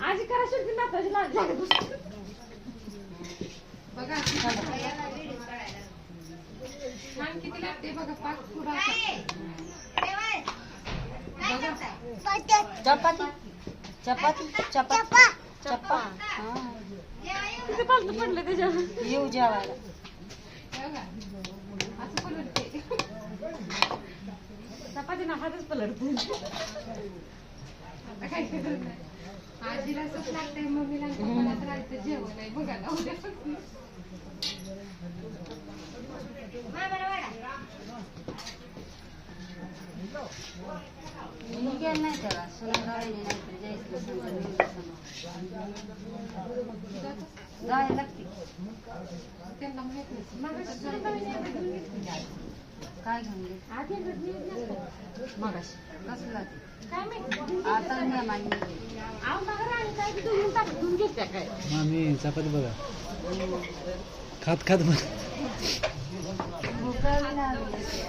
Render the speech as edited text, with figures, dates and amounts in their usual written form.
आजी करा शुद्धी नाताची बघा छान किती लागते बघा पाच पुरा चपाती चपाती चपा चप्पा किती पालत पडलं त्याच्यावर येऊ जेवायला असं पलटते चपाती ना हातच पलटते आता काय करत नाही आजीला असंच लागतंय मम्मीला पप्पाला तर राहायचं जेवण आहे बघा ना उद्या मी गेल नाही त्याला सुनागाळी नाही तर जायला लागते त्यांना माहित नाही काय घेऊन घे आधी मगाशी कसला काय माहिती आता नियमाने आव नगर आणि काय घेऊन टाकून घेत्या काय मामी चपाती बघा खात खात बघ भूक लागली